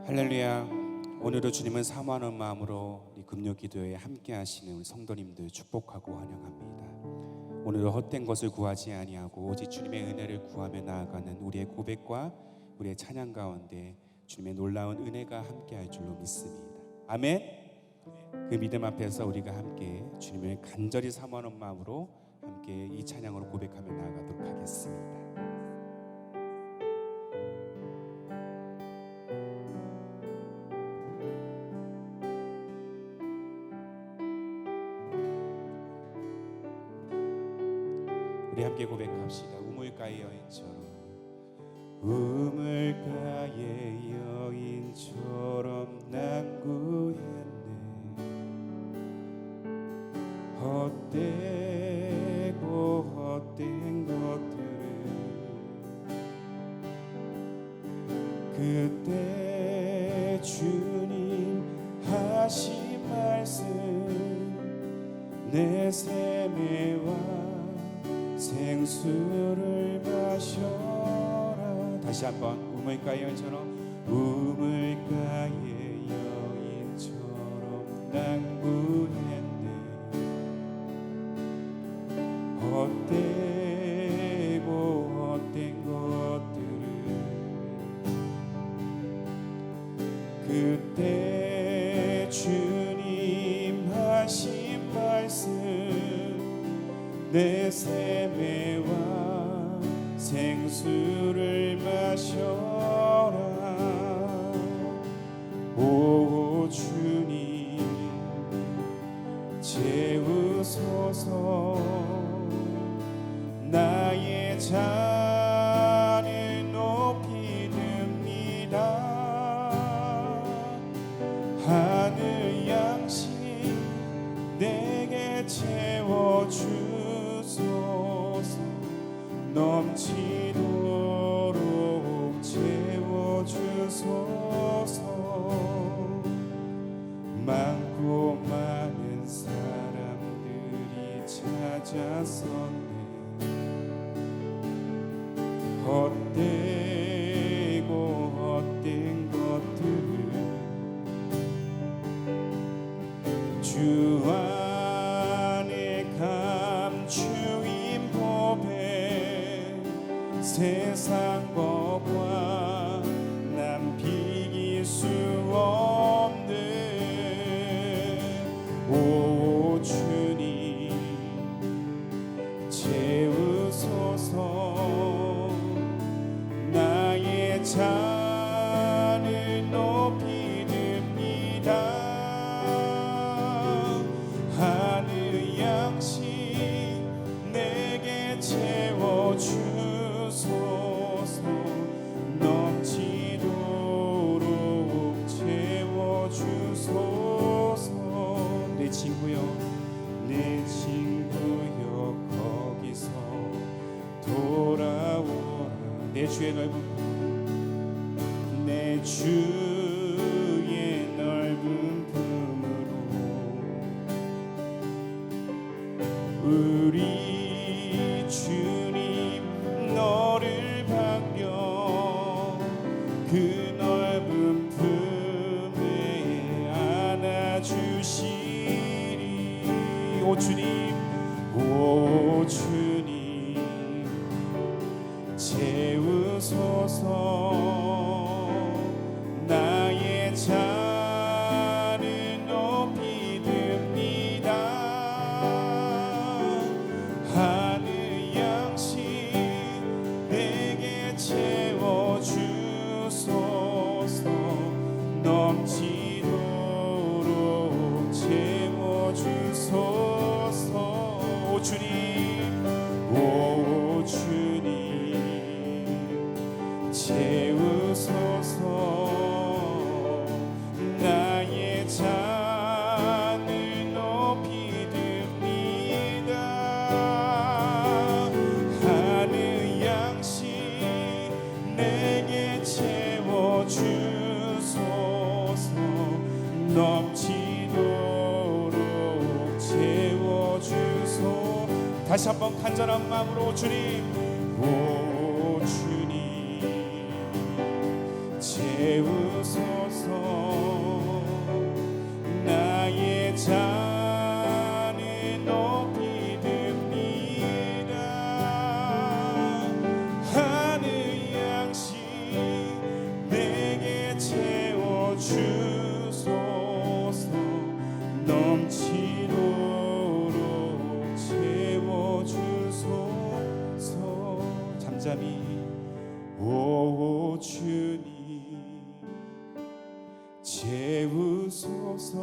할렐루야. 오늘도 주님을 사모하는 마음으로 우리 금요기도에 함께 하시는 우리 성도님들 축복하고 환영합니다. 오늘도 헛된 것을 구하지 아니하고 오직 주님의 은혜를 구하며 나아가는 우리의 고백과 우리의 찬양 가운데 주님의 놀라운 은혜가 함께 할 줄로 믿습니다. 아멘. 그 믿음 앞에서 우리가 함께 주님을 간절히 사모하는 마음으로 함께 이 찬양으로 고백하며 나아가도록 하겠습니다. 우리 함께 고백합시다. 우물가의 여인처럼, 우물가의 여인처럼 난 구했네. 헛되고 헛된 것들을 그때 주님 하신 말씀 내 샘에와 생수를 마셔라. 다시 한번. 우물가의 여인처럼, 우물가의 여인처럼 난 구했네. 헛되고 헛된 것들을 그때 주님 하신 말씀 내 샘에와 생수를 마셔라. 오 주님 채우소서. 나의 잔을 높이 듭니다. 하늘 양식 내게 채워주 넘치도록 채워주소서. 많고 많은 사람들이 찾아섰네. 헛되고 헛된 것들을 주 안에 감추인 법에 세상 법과 난 비길 수 없네. 오 주님 채우소서. 나의 잔을 높이 듭니다. 하늘 양식 내게 채워주소서. 넘치도록 채워주소서. 내 친구여, 내 친구여 거기서 돌아오라. 내 주의 넓은 품, 내 주의 넓은 품으로 우리 주님 너를 받며 그 넓은 품에 안아주시리. 오 주님, 오 주님 채우소서. 나의 잔을 높이 듭니다. 하늘 양식 내게 채워주소서. 넘치도록 채워주소서. 오 주님, 오 주님 채우소서. 나의 잔을 높이 듭니다. 하늘 양식 내게 채워주소서. 넘치도록 채워주소서. 다시 한번 간절한 마음으로 주님, 오 주님 채우소서. 주소서. 나의 잔을 높이 듭니다. 하늘 양식 내게 채워주소서. 넘치도록 채워주소서. 잠잠히 오 주님 채우소서.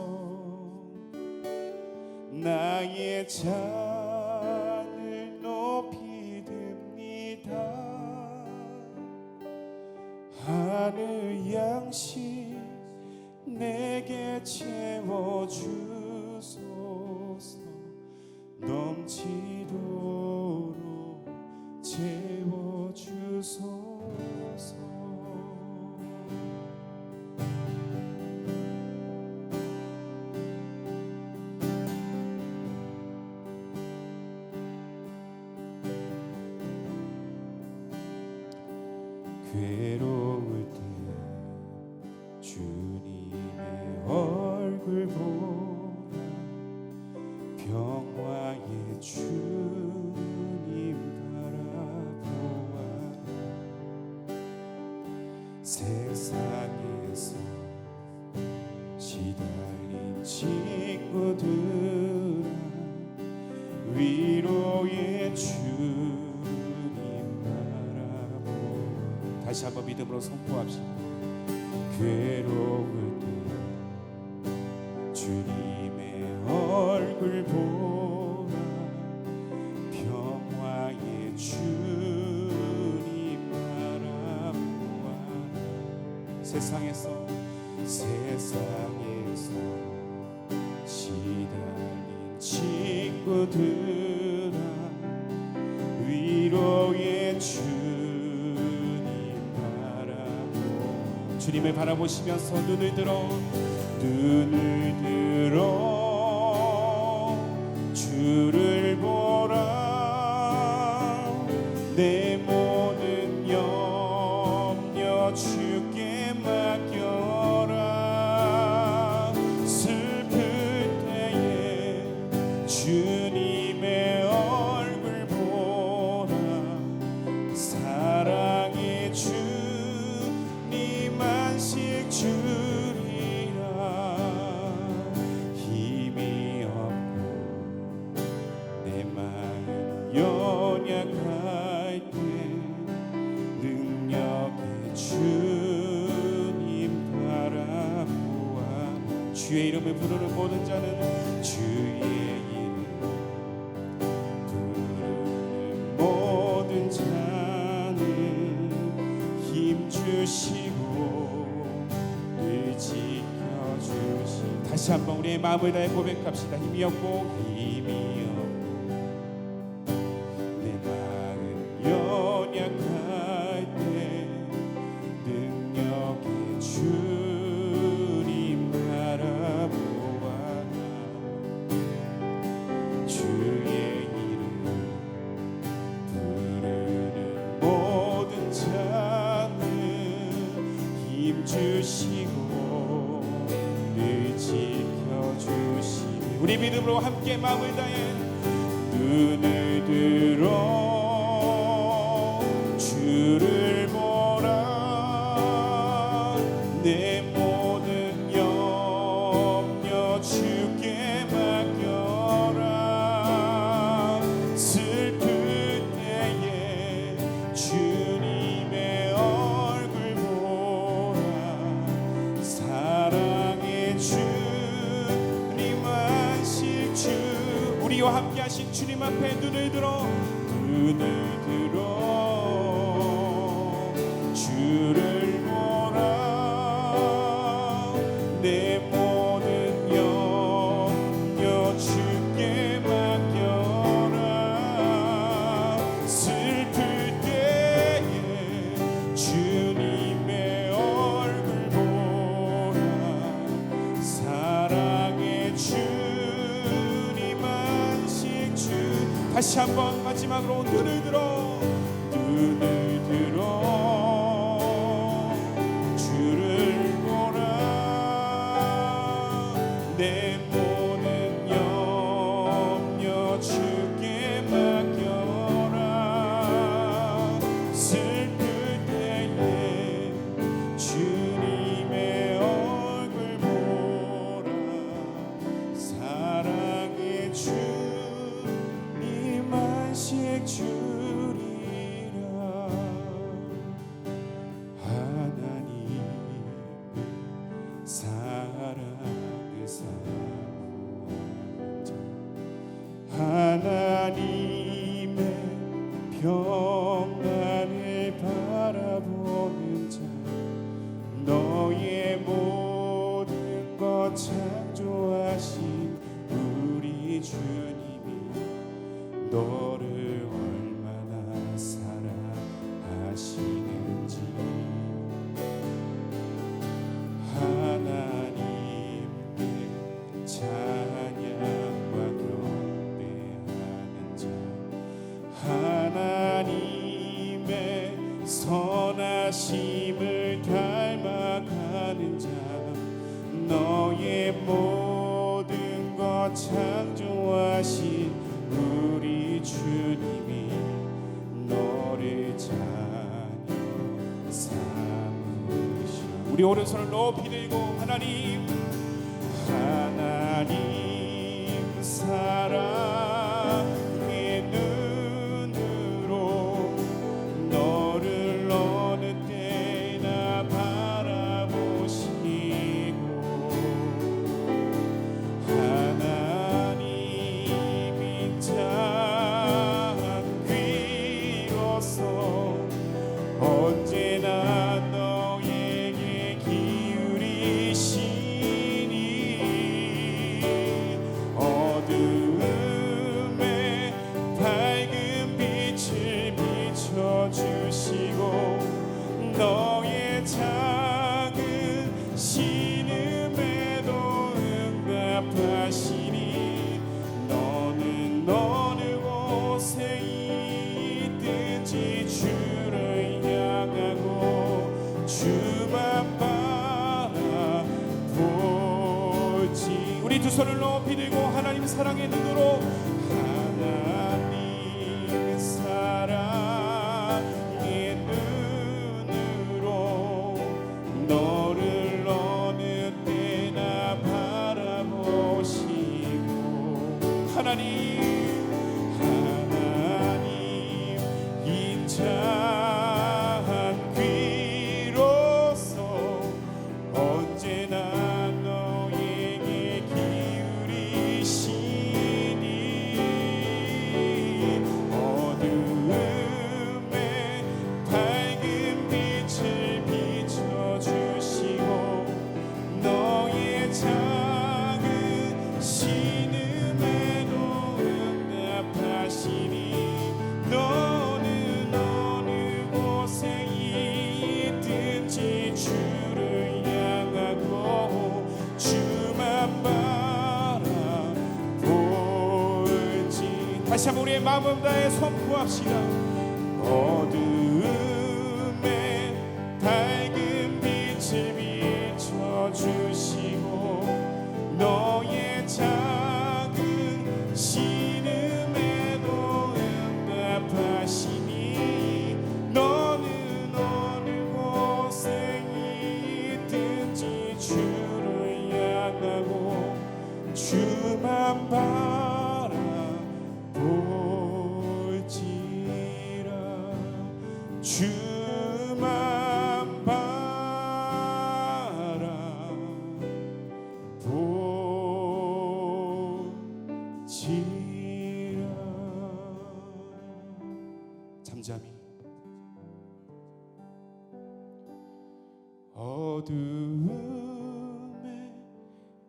나의 잔을 높이 듭니다. 하늘 양식 내게 채워주소서. 넘치도록 채워주소서. 괴로울 때 주님의 얼굴 보라. 평화의 주님 바라보아. 세상에서 시달린 친구들아, 위로의 주님 다시 한번 믿음으로 선포합시다. 괴로울 때 주님의 얼굴 보라. 평화의 주님 바라보아. 세상에서 시달린 친구들아, 위로의 주님을 바라보시면서 눈을 들어 주를 보라. 내 모든 염려 주께 맡겨라. 슬플 때에 주님의 얼굴 보라. 사랑의 주님 안식 주리라. 힘이 없고 내 마음 연약할 때 능력의 주님 바라보아. 주의 이름을 부르는 모든 자는 주의 이름 부르는 모든 자는 힘 주시고 늘 지켜주시. 다시 한번 우리의 마음을 다해 고백합시다. 힘이 없고 내 마음 연약할 때 능력의 주님 바라보아. 주의 이름 부르는 모든 자는 힘 주시고 늘 지켜주시니. 우리 믿음으로 함께 마음을 다해 눈을 들어 주를 보라. 내 모든 염려 주께 맡겨라. 슬플 때에 주님의 얼굴 보라. 사랑의 주님 안식 주. 우리와 함께 하신 주님 앞에 눈을 들어 주를 보라. 내 모든 염려 주께 맡겨라. 슬플 때에 주님의 얼굴 보라. 사랑의 주님 안식 주. 다시 한번 마지막으로 눈을 들어 주를 보라. 너를 얼마나 사랑하시는지 하나님께 찬양과 경배하는 자 하나님의 선하심을 닮아가는 자 너의 모든 것 창조하신 우리 주님이 너를 자녀 삼으셔. 우리 오른손을 높이 들고 하나님 사랑의 눈으로 너를 어느 때나 바라보시고 하나님인 자 귀로서 언제나 너에게 기울이시니 어두움에 밝은 빛을 비춰주시고 너의 작은 신음에도 응답하시니 너는 어느 곳에 있든지 주를 향하고 주만 바라보지. 우리 두 손을 높이 들고 하나님 사랑의 눈으로 하나님 사랑의 눈으로 너를 어느 때나 바라보시고 하나님 인자한 귀로서 언제나 너에게 기울이시니 어두움에 밝은 빛을 비춰주시고 너의 작은 신음에도 응답하시니 너는 어느 곳에 있든지 주를 향하고 주만 바라볼지. 다시 한번 우리의 마음 다해 선포합시다. 어두움에 밝은 빛을 비춰주시고 너의 작은 신음에도 응답하시니 너는 어느 곳에 있든지 주를 향하고 주만 바라볼지라 주만 바라볼지라. 잠잠히 어두움에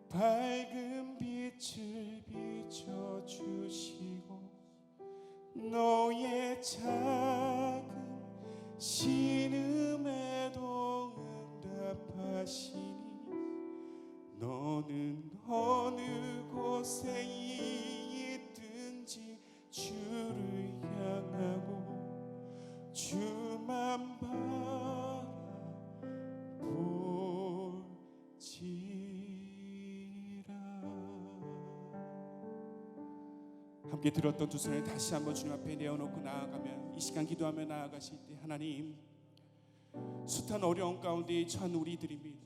밝은 빛을 비춰주시고 너의 작은 신음에도 응답하시니 너는 어느 곳에 있든지 주를 향하고 주만 바라볼지라. 함께 들었던 두 손을 다시 한번 주님 앞에 내어놓고 나아가면 이 시간 기도하며 나아가실 때 하나님 숱한 어려움 가운데 처한 우리들입니다.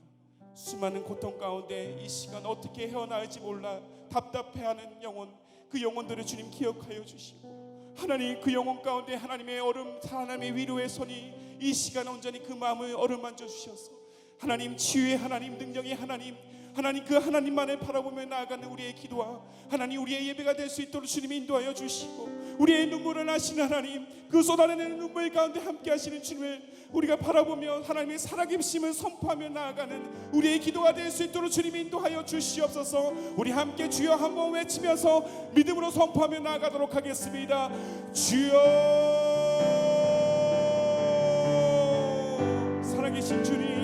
수많은 고통 가운데 이 시간 어떻게 헤어나올지 몰라 답답해하는 영혼, 그 영혼들을 주님 기억하여 주시고 하나님 그 영혼 가운데 하나님의 하나님의 위로의 손이 이 시간 온전히 그 마음을 어루만져 주셔서 하나님 치유의 하나님, 능력의 하나님, 하나님 그 하나님만을 바라보며 나아가는 우리의 기도와 하나님 우리의 예배가 될 수 있도록 주님이 인도하여 주시고, 우리의 눈물을 아시는 하나님, 그 쏟아내는 눈물 가운데 함께 하시는 주님을 우리가 바라보며 하나님의 살아계심을 선포하며 나아가는 우리의 기도가 될 수 있도록 주님이 인도하여 주시옵소서. 우리 함께 주여 한번 외치면서 믿음으로 선포하며 나아가도록 하겠습니다. 주여, 살아계신 주님,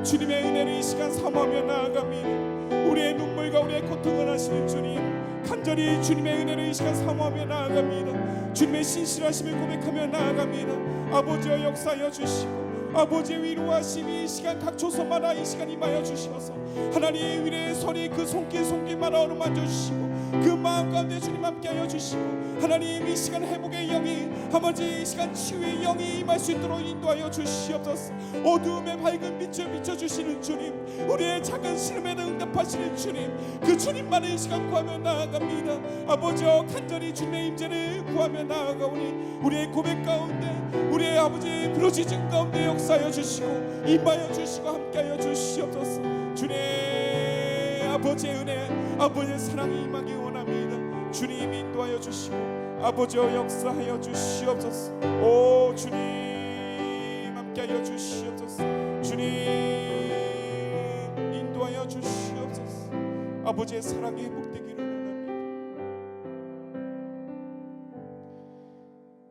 주님의 은혜를 이 시간 사모하며 나아갑니다. 우리의 눈물과 우리의 고통을 아시는 주님, 간절히 주님의 은혜를 이 시간 사모하며 나아갑니다. 주님의 신실하심을 고백하며 나아갑니다. 아버지여 역사하여 주시고, 아버지의 위로하심이 이 시간 각 초소마다 이 시간 임하여 주시어서 하나님 위로의 손이 그 손길마다 어루만져 주시고, 그 마음 가운데 주님 함께하여 주시고, 하나님 이 시간 회복의 영이, 아버지 이 시간 치유의 영이 임할 수 있도록 인도하여 주시옵소서. 어두움에 밝은 빛을 비춰주시는 주님, 우리의 작은 시름에도 응답하시는 주님, 그 주님만을 이 시간 구하며 나아갑니다. 아버지여 간절히 주님의 임재를 구하며 나아가오니 우리의 고백 가운데, 우리의 아버지의 부르짖음 가운데 역사하여 주시고 임하여 주시고 함께하여 주시옵소서. 주님 아버지의 은혜, 아버지의 사랑이 임하기 원합니다. 주님 인도하여 주시고 아버지여 역사하여 주시옵소서. 오 주님 함께하여 주시옵소서. 주님 인도하여 주시옵소서. 아버지의 사랑이 회복되기를 원합니다.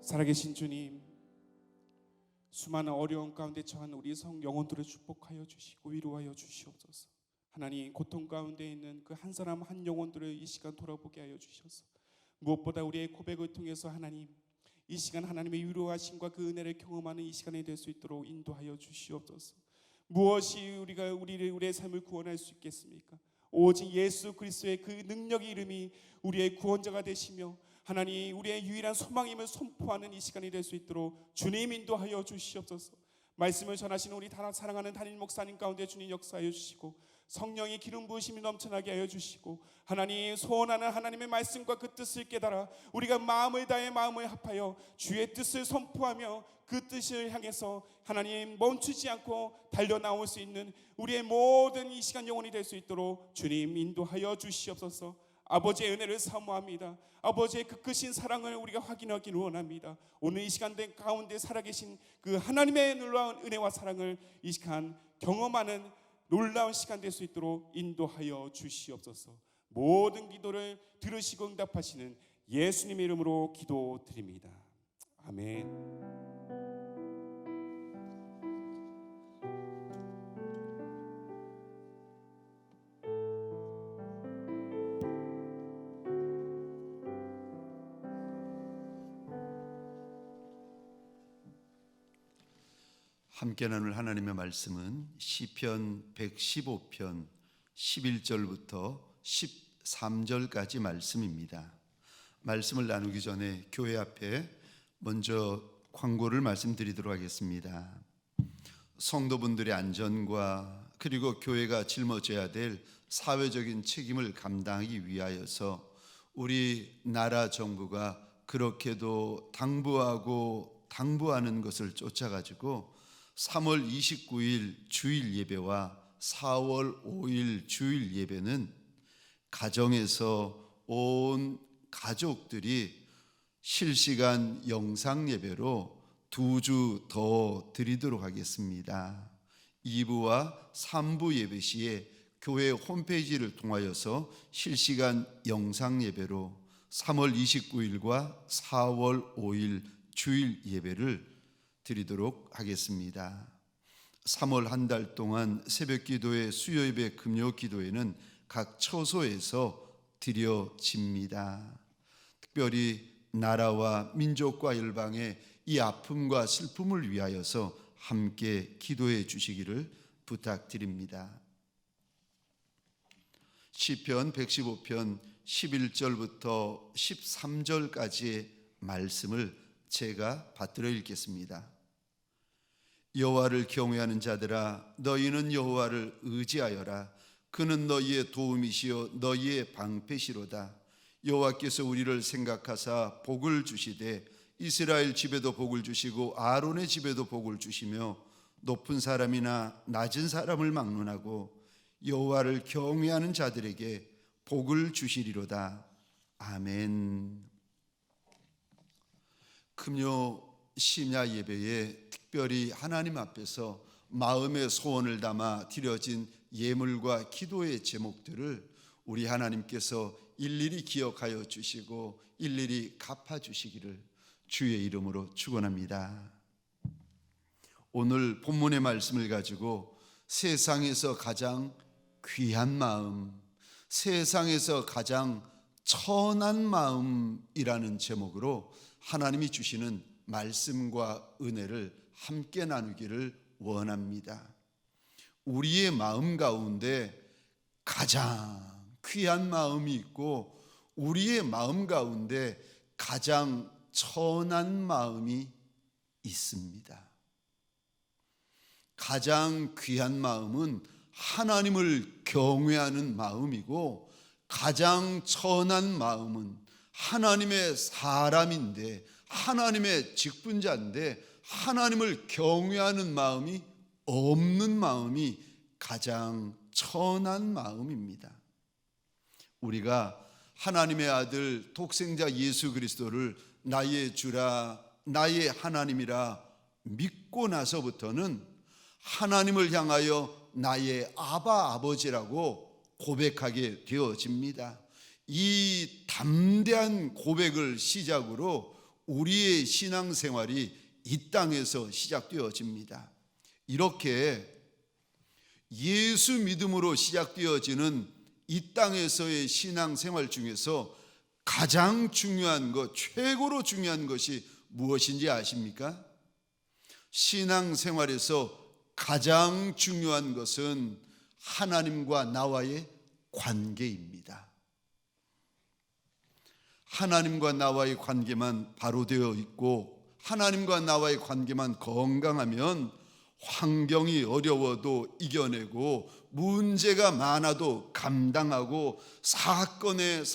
살아계신 주님, 수많은 어려움 가운데 처한 우리 성 영혼들을 축복하여 주시고 위로하여 주시옵소서. 하나님 고통 가운데 있는 그 한 사람 한 영혼들을 이 시간 돌아보게 하여 주셔서, 무엇보다 우리의 고백을 통해서 하나님 이 시간 하나님의 위로하심과 그 은혜를 경험하는 이 시간이 될 수 있도록 인도하여 주시옵소서. 무엇이 우리의 삶을 구원할 수 있겠습니까? 오직 예수 그리스도의 그 능력의 이름이 우리의 구원자가 되시며 하나님 우리의 유일한 소망임을 선포하는 이 시간이 될 수 있도록 주님 인도하여 주시옵소서. 말씀을 전하시는 우리 사랑하는 담임 목사님 가운데 주님 역사하여 주시고, 성령의 기름 부으심이 넘쳐나게 하여 주시고, 하나님 소원하는 하나님의 말씀과 그 뜻을 깨달아 우리가 마음을 다해 마음을 합하여 주의 뜻을 선포하며 그 뜻을 향해서 하나님 멈추지 않고 달려나올 수 있는 우리의 모든 이 시간 영혼이 될 수 있도록 주님 인도하여 주시옵소서. 아버지의 은혜를 사모합니다. 아버지의 그 크신 사랑을 우리가 확인하기를 원합니다. 오늘 이 시간 가운데 살아계신 그 하나님의 놀라운 은혜와 사랑을 이 시간 경험하는 놀라운 시간 될 수 있도록 인도하여 주시옵소서. 모든 기도를 들으시고 응답하시는 예수님의 이름으로 기도드립니다. 아멘. 함께 나눌 하나님의 말씀은 시편 115편 11절부터 13절까지 말씀입니다. 말씀을 나누기 전에 교회 앞에 먼저 광고를 말씀드리도록 하겠습니다. 성도분들의 안전과 그리고 교회가 짊어져야 될 사회적인 책임을 감당하기 위하여서 우리 나라 정부가 그렇게도 당부하는 것을 쫓아가지고 3월 29일 주일 예배와 4월 5일 주일 예배는 가정에서 온 가족들이 실시간 영상 예배로 2주 더 드리도록 하겠습니다. 2부와 3부 예배 시에 교회 홈페이지를 통하여서 실시간 영상 예배로 3월 29일과 4월 5일 주일 예배를 드리도록 하겠습니다. 3월 한 달 동안 새벽기도회, 수요예배, 금요기도회는 각 처소에서 드려집니다. 특별히 나라와 민족과 열방의 이 아픔과 슬픔을 위하여서 함께 기도해 주시기를 부탁드립니다. 시편 115편 11절부터 13절까지의 말씀을 제가 받들어 읽겠습니다. 여호와를 경외하는 자들아, 너희는 여호와를 의지하여라. 그는 너희의 도움이시요 너희의 방패시로다. 여호와께서 우리를 생각하사 복을 주시되 이스라엘 집에도 복을 주시고 아론의 집에도 복을 주시며 높은 사람이나 낮은 사람을 막론하고 여호와를 경외하는 자들에게 복을 주시리로다. 아멘. 금요 심야 예배에 특별히 하나님 앞에서 마음의 소원을 담아 드려진 예물과 기도의 제목들을 우리 하나님께서 일일이 기억하여 주시고 일일이 갚아주시기를 주의 이름으로 축원합니다. 오늘 본문의 말씀을 가지고 세상에서 가장 귀한 마음, 세상에서 가장 천한 마음이라는 제목으로 하나님이 주시는 말씀과 은혜를 함께 나누기를 원합니다. 우리의 마음 가운데 가장 귀한 마음이 있고 우리의 마음 가운데 가장 천한 마음이 있습니다. 가장 귀한 마음은 하나님을 경외하는 마음이고 가장 천한 마음은 하나님의 사람인데 하나님의 직분자인데 하나님을 경외하는 마음이 없는 마음이 가장 천한 마음입니다. 우리가 하나님의 아들 독생자 예수 그리스도를 나의 주라 나의 하나님이라 믿고 나서부터는 하나님을 향하여 나의 아바 아버지라고 고백하게 되어집니다. 이 담대한 고백을 시작으로 우리의 신앙생활이 이 땅에서 시작되어집니다. 이렇게 예수 믿음으로 시작되어지는 이 땅에서의 신앙생활 중에서 가장 중요한 것, 최고로 중요한 것이 무엇인지 아십니까? 신앙생활에서 가장 중요한 것은 하나님과 나와의 관계입니다. 하나님과 나와의 관계만 바로 되어 있고 하나님과 나와의 관계만 건강하면 환경이 어려워도 이겨내고 문제가 많아도 감당하고 사건에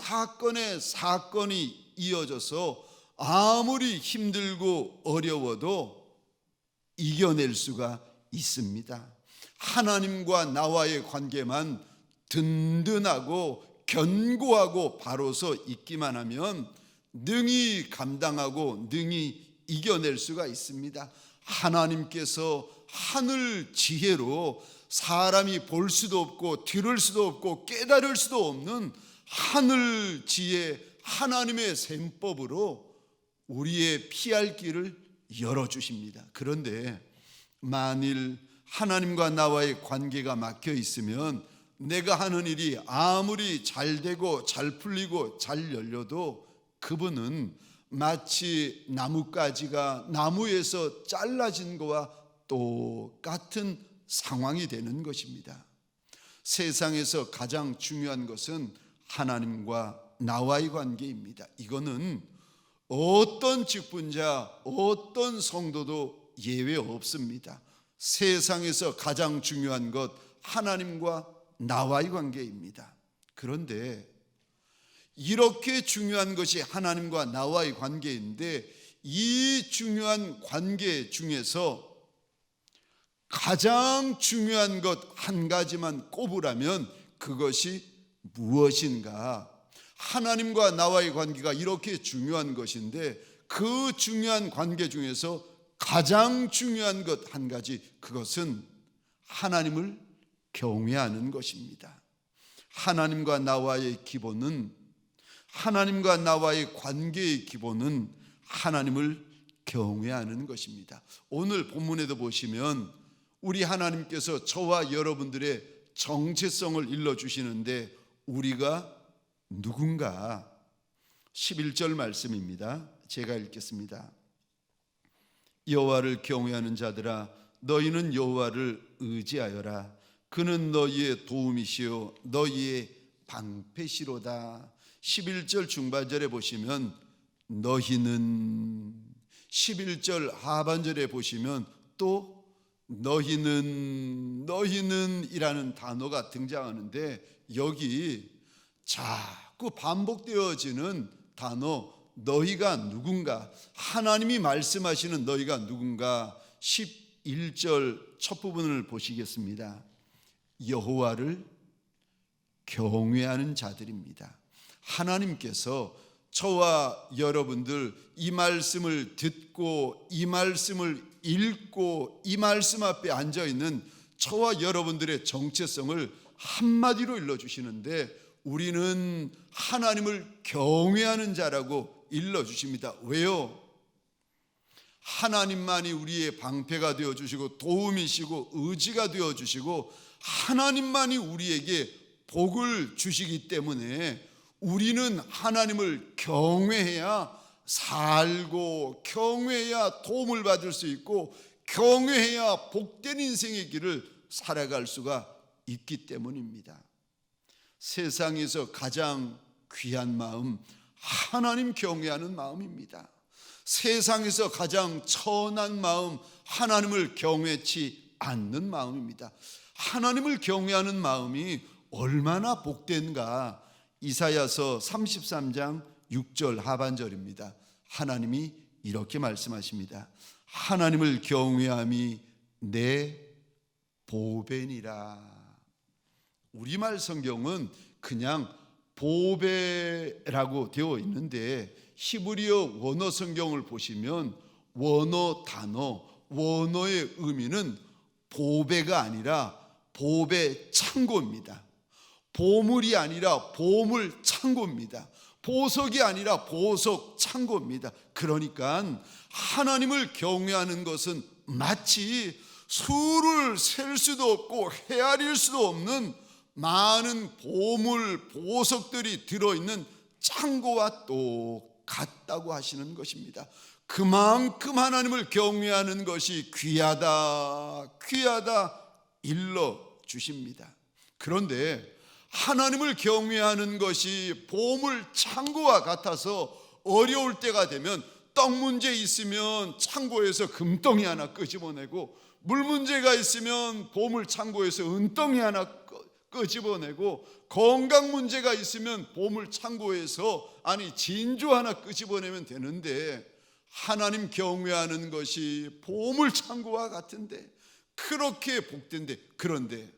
사건이 이어져서 아무리 힘들고 어려워도 이겨낼 수가 있습니다. 하나님과 나와의 관계만 든든하고 견고하고 바로서 있기만 하면 능히 감당하고 능히 이겨낼 수가 있습니다. 하나님께서 하늘 지혜로 사람이 볼 수도 없고 들을 수도 없고 깨달을 수도 없는 하늘 지혜 하나님의 셈법으로 우리의 피할 길을 열어주십니다. 그런데 만일 하나님과 나와의 관계가 막혀 있으면 내가 하는 일이 아무리 잘 되고 잘 풀리고 잘 열려도 그분은 마치 나뭇가지가 나무에서 잘라진 것과 똑같은 상황이 되는 것입니다. 세상에서 가장 중요한 것은 하나님과 나와의 관계입니다. 이거는 어떤 직분자, 어떤 성도도 예외 없습니다. 세상에서 가장 중요한 것 하나님과 나와의 관계입니다. 그런데 이렇게 중요한 것이 하나님과 나와의 관계인데 이 중요한 관계 중에서 가장 중요한 것 한 가지만 꼽으라면 그것이 무엇인가? 하나님과 나와의 관계가 이렇게 중요한 것인데 그 중요한 관계 중에서 가장 중요한 것 한 가지, 그것은 하나님을 경외하는 것입니다. 하나님과 나와의 기본은, 하나님과 나와의 관계의 기본은 하나님을 경외하는 것입니다. 오늘 본문에도 보시면 우리 하나님께서 저와 여러분들의 정체성을 일러주시는데 우리가 누군가? 11절 말씀입니다. 제가 읽겠습니다. 여호와를 경외하는 자들아 너희는 여호와를 의지하여라. 그는 너희의 도움이시요 너희의 방패시로다. 11절 중반절에 보시면 너희는, 11절 하반절에 보시면 또 너희는 이라는 단어가 등장하는데 여기 자꾸 반복되어지는 단어 너희가 누군가, 하나님이 말씀하시는 너희가 누군가, 11절 첫 부분을 보시겠습니다. 여호와를 경외하는 자들입니다. 하나님께서 저와 여러분들 이 말씀을 듣고 이 말씀을 읽고 이 말씀 앞에 앉아 있는 저와 여러분들의 정체성을 한마디로 일러주시는데, 우리는 하나님을 경외하는 자라고 일러주십니다. 왜요? 하나님만이 우리의 방패가 되어주시고 도움이시고 의지가 되어주시고 하나님만이 우리에게 복을 주시기 때문에 우리는 하나님을 경외해야 살고, 경외해야 도움을 받을 수 있고, 경외해야 복된 인생의 길을 살아갈 수가 있기 때문입니다. 세상에서 가장 귀한 마음, 하나님 경외하는 마음입니다. 세상에서 가장 천한 마음, 하나님을 경외치 않는 마음입니다. 하나님을 경외하는 마음이 얼마나 복된가. 이사야서 33장 6절 하반절입니다. 하나님이 이렇게 말씀하십니다. 하나님을 경외함이 내 보배니라. 우리말 성경은 그냥 보배라고 되어 있는데, 히브리어 원어 성경을 보시면 원어 단어, 원어의 의미는 보배가 아니라 보배 창고입니다. 보물이 아니라 보물 창고입니다. 보석이 아니라 보석 창고입니다. 그러니까 하나님을 경외하는 것은 마치 수를 셀 수도 없고 헤아릴 수도 없는 많은 보물, 보석들이 들어있는 창고와 똑같다고 하시는 것입니다. 그만큼 하나님을 경외하는 것이 귀하다, 귀하다 일러주십니다. 그런데 하나님을 경외하는 것이 보물 창고와 같아서 어려울 때가 되면 떡 문제 있으면 창고에서 금덩이 하나 끄집어내고, 물 문제가 있으면 보물 창고에서 은덩이 하나 끄집어내고, 건강 문제가 있으면 보물 창고에서 진주 하나 끄집어내면 되는데, 하나님 경외하는 것이 보물 창고와 같은데 그렇게 복된데, 그런데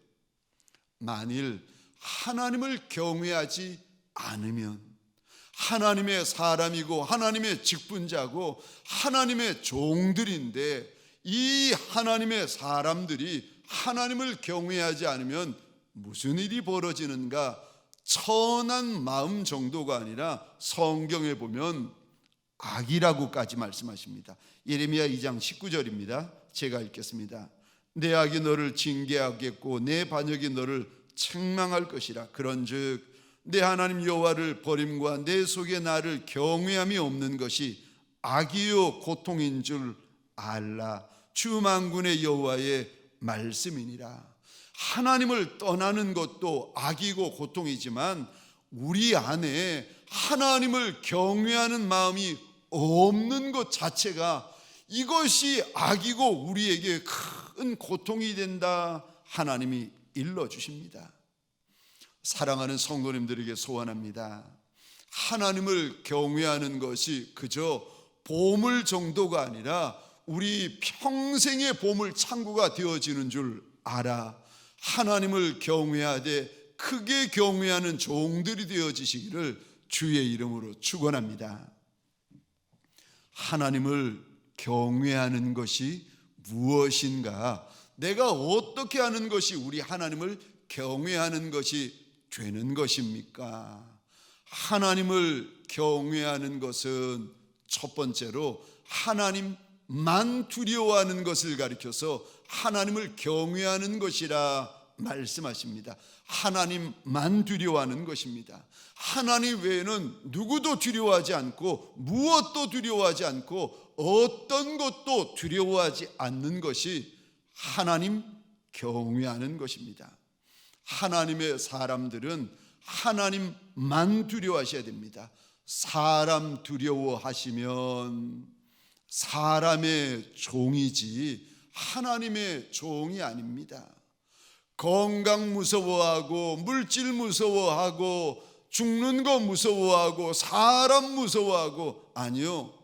만일 하나님을 경외하지 않으면 하나님의 사람이고 하나님의 직분자고 하나님의 종들인데, 이 하나님의 사람들이 하나님을 경외하지 않으면 무슨 일이 벌어지는가? 천한 마음 정도가 아니라 성경에 보면 악이라고까지 말씀하십니다. 예레미야 2장 19절입니다. 제가 읽겠습니다. 내 악이 너를 징계하겠고 내 반역이 너를 책망할 것이라. 그런즉 내 하나님 여호와를 버림과 내 속에 나를 경외함이 없는 것이 악이요 고통인 줄 알라. 주 만군의 여호와의 말씀이니라. 하나님을 떠나는 것도 악이고 고통이지만 우리 안에 하나님을 경외하는 마음이 없는 것 자체가, 이것이 악이고 우리에게 큰 고통이 된다. 하나님이 일러주십니다. 사랑하는 성도님들에게 소원합니다. 하나님을 경외하는 것이 그저 보물 정도가 아니라 우리 평생의 보물 창고가 되어지는 줄 알아. 하나님을 경외하되 크게 경외하는 종들이 되어지시기를 주의 이름으로 축원합니다. 하나님을 경외하는 것이 무엇인가? 내가 어떻게 하는 것이 우리 하나님을 경외하는 것이 되는 것입니까? 하나님을 경외하는 것은 첫 번째로 하나님만 두려워하는 것을 가리켜서 하나님을 경외하는 것이라 말씀하십니다. 하나님만 두려워하는 것입니다. 하나님 외에는 누구도 두려워하지 않고 무엇도 두려워하지 않고 어떤 것도 두려워하지 않는 것이 하나님 경외하는 것입니다. 하나님의 사람들은 하나님만 두려워하셔야 됩니다. 사람 두려워하시면 사람의 종이지 하나님의 종이 아닙니다. 건강 무서워하고 물질 무서워하고 죽는 거 무서워하고 사람 무서워하고, 아니요,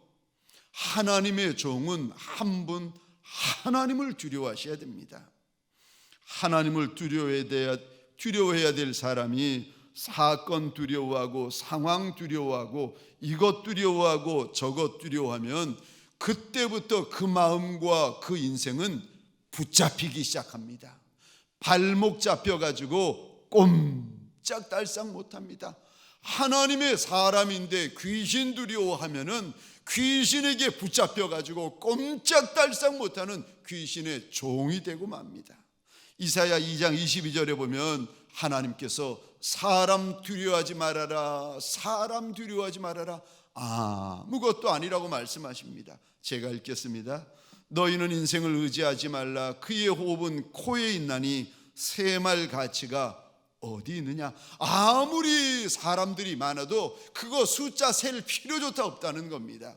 하나님의 종은 한 분 하나님을 두려워하셔야 됩니다. 하나님을 두려워해야 될 사람이 사건 두려워하고 상황 두려워하고 이것 두려워하고 저것 두려워하면 그때부터 그 마음과 그 인생은 붙잡히기 시작합니다. 발목 잡혀가지고 꼼짝달싹 못합니다. 하나님의 사람인데 귀신 두려워하면은 귀신에게 붙잡혀가지고 꼼짝달싹 못하는 귀신의 종이 되고 맙니다. 이사야 2장 22절에 보면 하나님께서 사람 두려워하지 말아라, 사람 두려워하지 말아라, 아무것도 아니라고 말씀하십니다. 제가 읽겠습니다. 너희는 인생을 의지하지 말라. 그의 호흡은 코에 있나니 새말 가치가 어디 있느냐. 아무리 사람들이 많아도 그거 숫자 셀 필요조차 없다는 겁니다.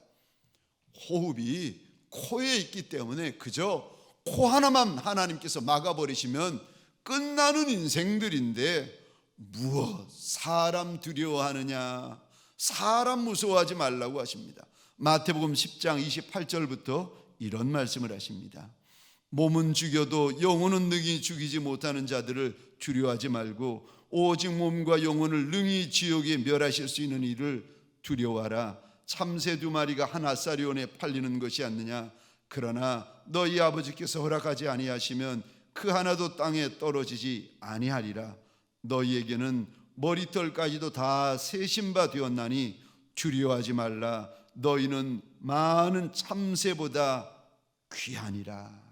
호흡이 코에 있기 때문에 그저 코 하나만 하나님께서 막아버리시면 끝나는 인생들인데 무엇 사람 두려워하느냐, 사람 무서워하지 말라고 하십니다. 마태복음 10장 28절부터 이런 말씀을 하십니다. 몸은 죽여도 영혼은 능히 죽이지 못하는 자들을 두려워하지 말고 오직 몸과 영혼을 능히 지옥에 멸하실 수 있는 이를 두려워하라. 참새 2마리가 한 아사리온에 팔리는 것이 않느냐. 그러나 너희 아버지께서 허락하지 아니하시면 그 하나도 땅에 떨어지지 아니하리라. 너희에게는 머리털까지도 다 세신 바 되었나니 두려워하지 말라. 너희는 많은 참새보다 귀하니라.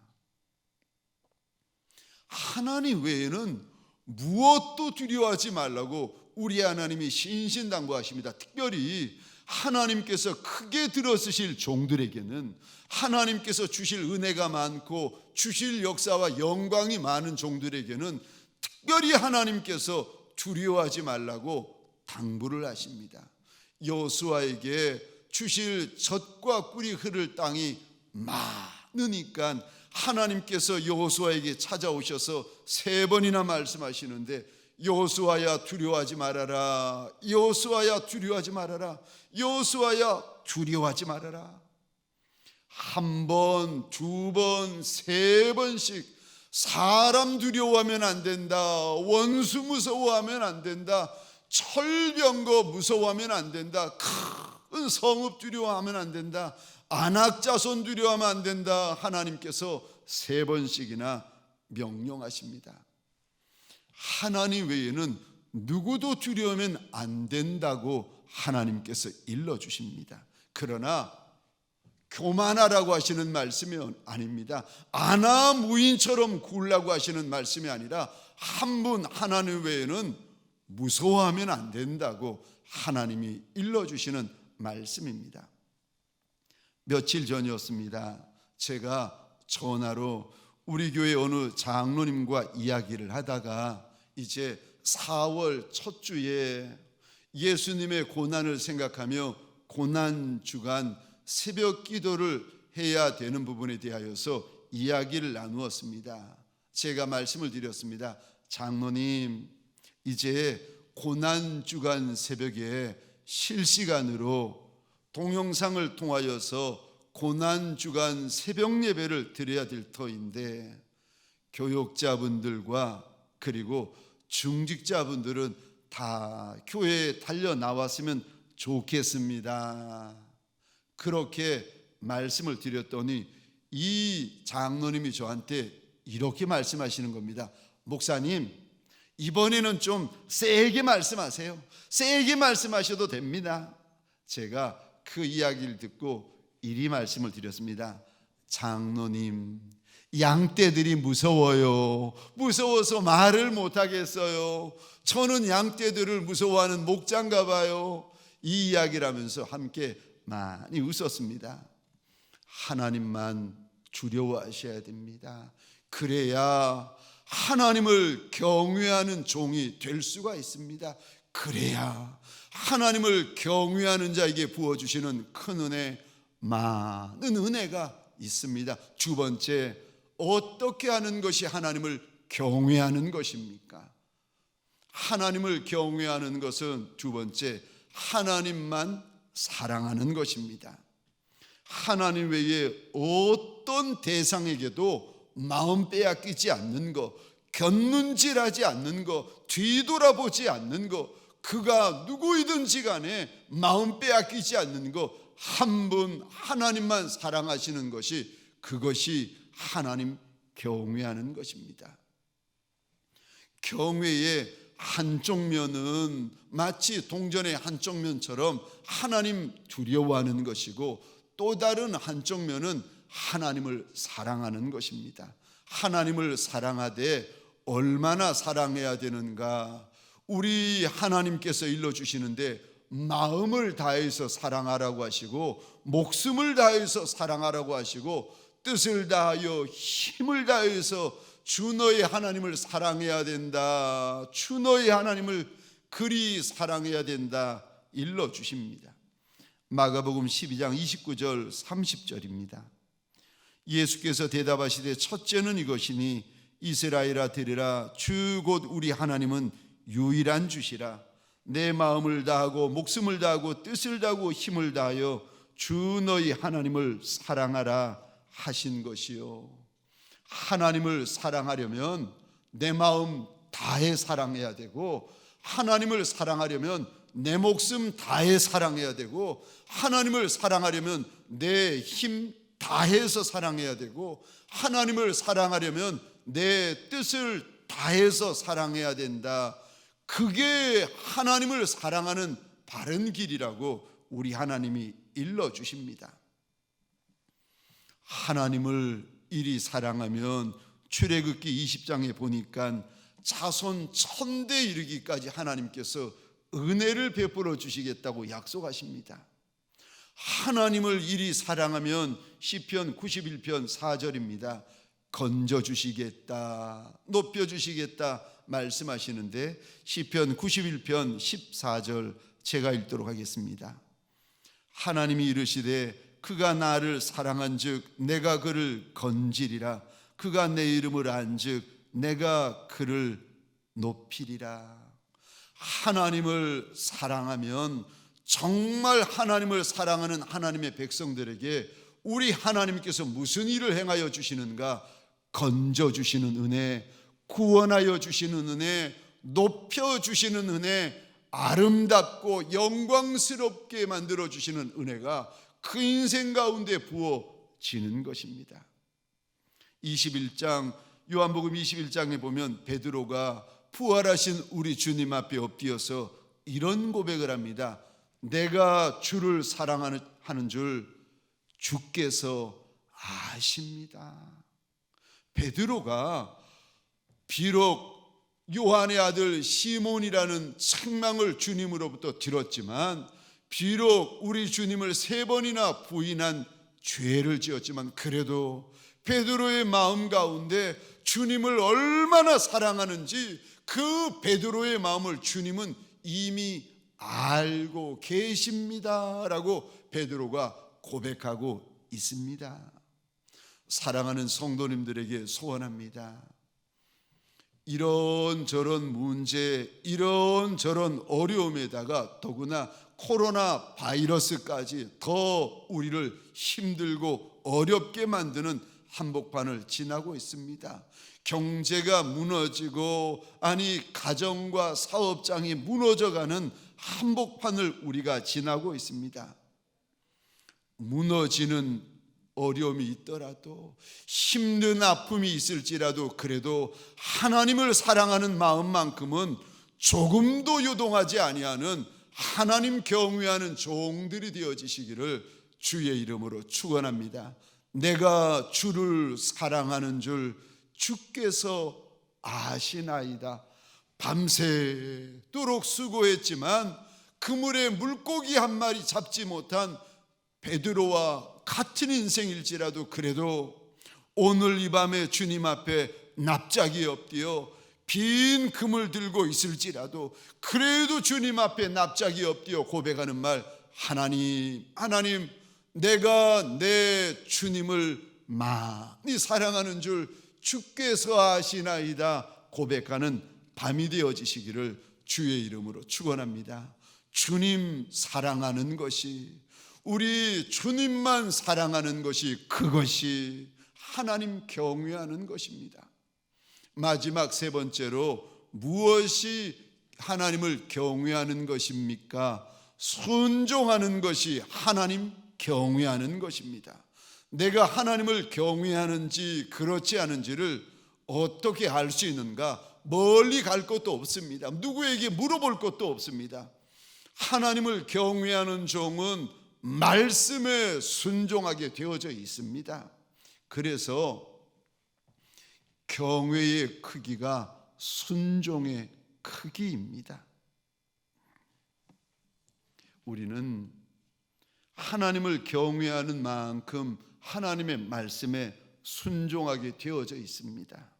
하나님 외에는 무엇도 두려워하지 말라고 우리 하나님이 신신당부하십니다. 특별히 하나님께서 크게 들어쓰실 종들에게는, 하나님께서 주실 은혜가 많고 주실 역사와 영광이 많은 종들에게는 특별히 하나님께서 두려워하지 말라고 당부를 하십니다. 여호수아에게 주실 젖과 꿀이 흐를 땅이 많으니까 하나님께서 여호수아에게 찾아오셔서 3번이나 말씀하시는데, 여호수아야 두려워하지 말아라, 여호수아야 두려워하지 말아라, 여호수아야 두려워하지 말아라. 1번, 2번, 3번씩 사람 두려워하면 안 된다, 원수 무서워하면 안 된다, 철병거 무서워하면 안 된다, 큰 성읍 두려워하면 안 된다, 안악자손 두려워하면 안 된다. 하나님께서 3번씩이나 명령하십니다. 하나님 외에는 누구도 두려우면 안 된다고 하나님께서 일러주십니다. 그러나 교만하라고 하시는 말씀이 아닙니다. 아나무인처럼 굴라고 하시는 말씀이 아니라 한 분 하나님 외에는 무서워하면 안 된다고 하나님이 일러주시는 말씀입니다. 며칠 전이었습니다. 제가 전화로 우리 교회 어느 장로님과 이야기를 하다가 이제 4월 첫 주에 예수님의 고난을 생각하며 고난주간 새벽 기도를 해야 되는 부분에 대하여서 이야기를 나누었습니다. 제가 말씀을 드렸습니다. 장로님, 이제 고난주간 새벽에 실시간으로 동영상을 통하여서 고난주간 새벽 예배를 드려야 될 터인데 교육자분들과 그리고 중직자분들은 다 교회에 달려 나왔으면 좋겠습니다. 그렇게 말씀을 드렸더니 이 장로님이 저한테 이렇게 말씀하시는 겁니다. 목사님, 이번에는 좀 세게 말씀하세요. 세게 말씀하셔도 됩니다. 제가 그 이야기를 듣고 이리 말씀을 드렸습니다. 장로님, 양떼들이 무서워요. 무서워서 말을 못하겠어요. 저는 양떼들을 무서워하는 목자인가 봐요. 이 이야기를 하면서 함께 많이 웃었습니다. 하나님만 두려워하셔야 됩니다. 그래야 하나님을 경외하는 종이 될 수가 있습니다. 그래야 하나님을 경외하는 자에게 부어주시는 큰 은혜, 많은 은혜가 있습니다. 2번째, 어떻게 하는 것이 하나님을 경외하는 것입니까? 하나님을 경외하는 것은 2번째, 하나님만 사랑하는 것입니다. 하나님 외에 어떤 대상에게도 마음 빼앗기지 않는 것, 곁눈질하지 않는 것, 뒤돌아보지 않는 것, 그가 누구이든지 간에 마음 빼앗기지 않는 것, 한 분 하나님만 사랑하시는 것이, 그것이 하나님 경외하는 것입니다. 경외의 한쪽 면은 마치 동전의 한쪽 면처럼 하나님 두려워하는 것이고, 또 다른 한쪽 면은 하나님을 사랑하는 것입니다. 하나님을 사랑하되 얼마나 사랑해야 되는가? 우리 하나님께서 일러주시는데 마음을 다해서 사랑하라고 하시고, 목숨을 다해서 사랑하라고 하시고, 뜻을 다하여 힘을 다해서 주 너의 하나님을 사랑해야 된다, 주 너의 하나님을 그리 사랑해야 된다 일러주십니다. 마가복음 12장 29절 30절입니다. 예수께서 대답하시되 첫째는 이것이니 이스라엘아 들으라, 주 곧 우리 하나님은 유일한 주시라. 내 마음을 다하고 목숨을 다하고 뜻을 다하고 힘을 다하여 주 너희 하나님을 사랑하라 하신 것이요. 하나님을 사랑하려면 내 마음 다해 사랑해야 되고, 하나님을 사랑하려면 내 목숨 다해 사랑해야 되고, 하나님을 사랑하려면 내 힘 다해서 사랑해야 되고, 하나님을 사랑하려면 내 뜻을 다해서 사랑해야 된다. 그게 하나님을 사랑하는 바른 길이라고 우리 하나님이 일러주십니다. 하나님을 이리 사랑하면 출애굽기 20장에 보니까 자손 1000대 이르기까지 하나님께서 은혜를 베풀어 주시겠다고 약속하십니다. 하나님을 이리 사랑하면 시편 91편 4절입니다. 건져주시겠다, 높여주시겠다 말씀하시는데, 시편 91편 14절 제가 읽도록 하겠습니다. 하나님이 이르시되 그가 나를 사랑한즉 내가 그를 건지리라. 그가 내 이름을 안즉 내가 그를 높이리라. 하나님을 사랑하면, 정말 하나님을 사랑하는 하나님의 백성들에게 우리 하나님께서 무슨 일을 행하여 주시는가? 건져주시는 은혜, 구원하여 주시는 은혜, 높여주시는 은혜, 아름답고 영광스럽게 만들어주시는 은혜가 그 인생 가운데 부어지는 것입니다. 21장, 요한복음 21장에 보면 베드로가 부활하신 우리 주님 앞에 엎드려서 이런 고백을 합니다. 내가 주를 사랑하는 줄 주께서 아십니다. 베드로가 비록 요한의 아들 시몬이라는 책망을 주님으로부터 들었지만, 비록 우리 주님을 3번이나 부인한 죄를 지었지만, 그래도 베드로의 마음 가운데 주님을 얼마나 사랑하는지 그 베드로의 마음을 주님은 이미 알고 계십니다라고 베드로가 고백하고 있습니다. 사랑하는 성도님들에게 소원합니다. 이런저런 문제, 이런저런 어려움에다가 더구나 코로나 바이러스까지 더 우리를 힘들고 어렵게 만드는 한복판을 지나고 있습니다. 경제가 무너지고, 가정과 사업장이 무너져가는 한복판을 우리가 지나고 있습니다. 무너지는 어려움이 있더라도, 힘든 아픔이 있을지라도, 그래도 하나님을 사랑하는 마음만큼은 조금도 요동하지 아니하는 하나님 경외하는 종들이 되어지시기를 주의 이름으로 축원합니다. 내가 주를 사랑하는 줄 주께서 아시나이다. 밤새도록 수고했지만 그물에 물고기 한 마리 잡지 못한 베드로와 같은 인생일지라도, 그래도 오늘 이 밤에 주님 앞에 납작이 엎드려 빈 그물 들고 있을지라도, 그래도 주님 앞에 납작이 엎드려 고백하는 말, 하나님, 내가 내 주님을 많이 사랑하는 줄 주께서 아시나이다 고백하는 밤이 되어지시기를 주의 이름으로 축원합니다. 주님 사랑하는 것이, 우리 주님만 사랑하는 것이, 그것이 하나님 경외하는 것입니다. 마지막 세 번째로 무엇이 하나님을 경외하는 것입니까? 순종하는 것이 하나님 경외하는 것입니다. 내가 하나님을 경외하는지 그렇지 않은지를 어떻게 알 수 있는가? 멀리 갈 것도 없습니다. 누구에게 물어볼 것도 없습니다. 하나님을 경외하는 종은 말씀에 순종하게 되어져 있습니다. 그래서 경외의 크기가 순종의 크기입니다. 우리는 하나님을 경외하는 만큼 하나님의 말씀에 순종하게 되어져 있습니다.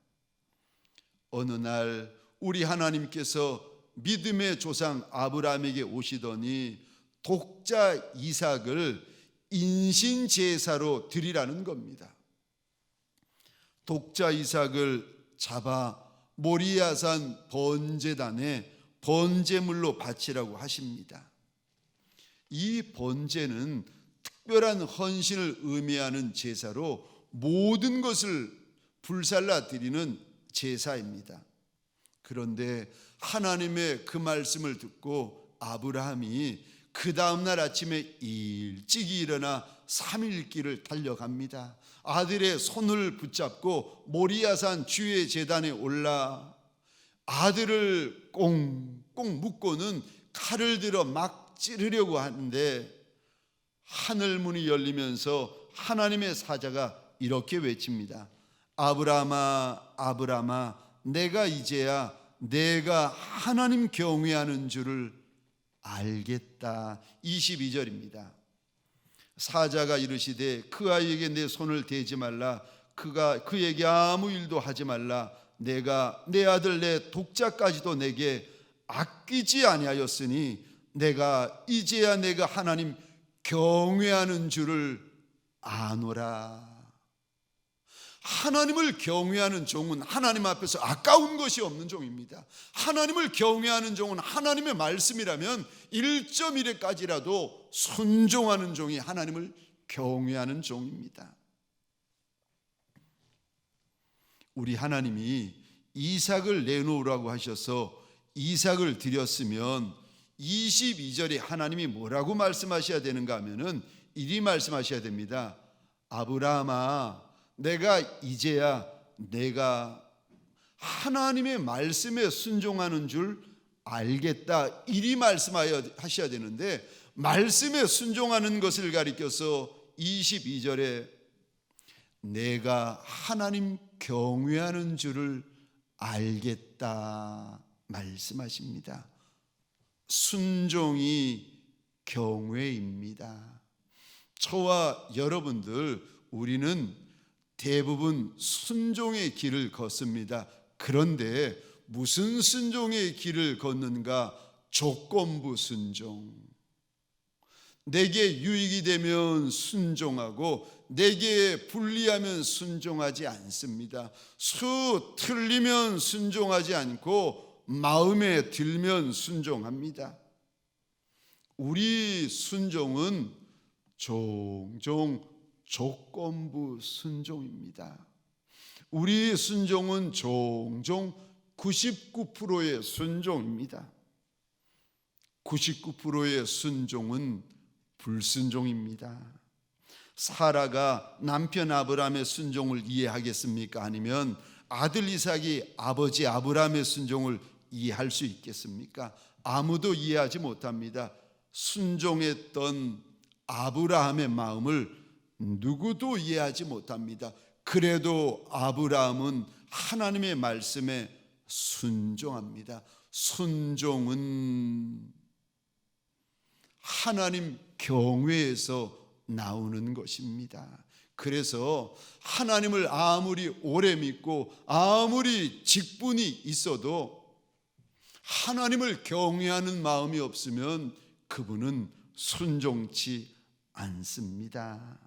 어느 날 우리 하나님께서 믿음의 조상 아브라함에게 오시더니 독자 이삭을 인신제사로 드리라는 겁니다. 독자 이삭을 잡아 모리아산 번제단에 번제물로 바치라고 하십니다. 이 번제는 특별한 헌신을 의미하는 제사로 모든 것을 불살라 드리는 제사입니다. 그런데 하나님의 그 말씀을 듣고 아브라함이 그 다음날 아침에 일찍이 일어나 3일 길을 달려갑니다. 아들의 손을 붙잡고 모리아산 주의 제단에 올라 아들을 꽁꽁 묶고는 칼을 들어 막 찌르려고 하는데 하늘문이 열리면서 하나님의 사자가 이렇게 외칩니다. 아브라함아, 아브라함아, 내가 이제야 내가 하나님 경외하는 줄을 알겠다. 22절입니다. 사자가 이르시되 그 아이에게 내 손을 대지 말라. 그가 그에게 아무 일도 하지 말라. 내가 내 아들 내 독자까지도 내게 아끼지 아니하였으니 내가 이제야 내가 하나님 경외하는 줄을 아노라. 하나님을 경외하는 종은 하나님 앞에서 아까운 것이 없는 종입니다. 하나님을 경외하는 종은 하나님의 말씀이라면 1.1회까지라도 순종하는 종이 하나님을 경외하는 종입니다. 우리 하나님이 이삭을 내놓으라고 하셔서 이삭을 드렸으면 22절에 하나님이 뭐라고 말씀하셔야 되는가 하면은 이리 말씀하셔야 됩니다. 아브라함아, 내가 이제야 내가 하나님의 말씀에 순종하는 줄 알겠다. 이리 말씀하셔야 되는데 말씀에 순종하는 것을 가리켜서 22절에 내가 하나님 경외하는 줄을 알겠다 말씀하십니다. 순종이 경외입니다. 저와 여러분들 우리는 대부분 순종의 길을 걷습니다. 그런데 무슨 순종의 길을 걷는가? 조건부 순종. 내게 유익이 되면 순종하고 내게 불리하면 순종하지 않습니다. 수 틀리면 순종하지 않고 마음에 들면 순종합니다. 우리 순종은 종종 조건부 순종입니다. 우리 순종은 종종 99%의 순종입니다. 99%의 순종은 불순종입니다. 사라가 남편 아브라함의 순종을 이해하겠습니까? 아니면 아들 이삭이 아버지 아브라함의 순종을 이해할 수 있겠습니까? 아무도 이해하지 못합니다. 순종했던 아브라함의 마음을 누구도 이해하지 못합니다. 그래도 아브라함은 하나님의 말씀에 순종합니다. 순종은 하나님 경외에서 나오는 것입니다. 그래서 하나님을 아무리 오래 믿고 아무리 직분이 있어도 하나님을 경외하는 마음이 없으면 그분은 순종치 않습니다.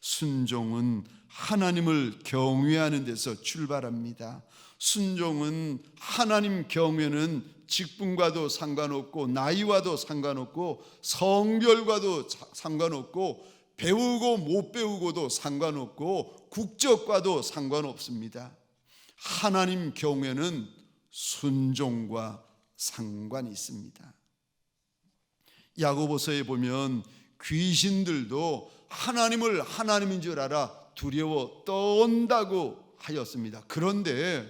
순종은 하나님을 경외하는 데서 출발합니다. 순종은 하나님 경외는 직분과도 상관없고 나이와도 상관없고 성별과도 상관없고 배우고 못 배우고도 상관없고 국적과도 상관없습니다. 하나님 경외는 순종과 상관이 있습니다. 야고보서에 보면 귀신들도 하나님을 하나님인 줄 알아 두려워 떠온다고 하였습니다. 그런데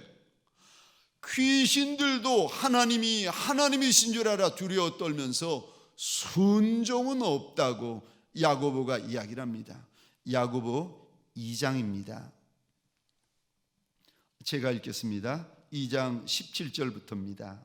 귀신들도 하나님이 하나님이신 줄 알아 두려워 떨면서 순종은 없다고 야고보가 이야기를 합니다. 야고보 2장입니다. 제가 읽겠습니다. 2장 17절부터입니다.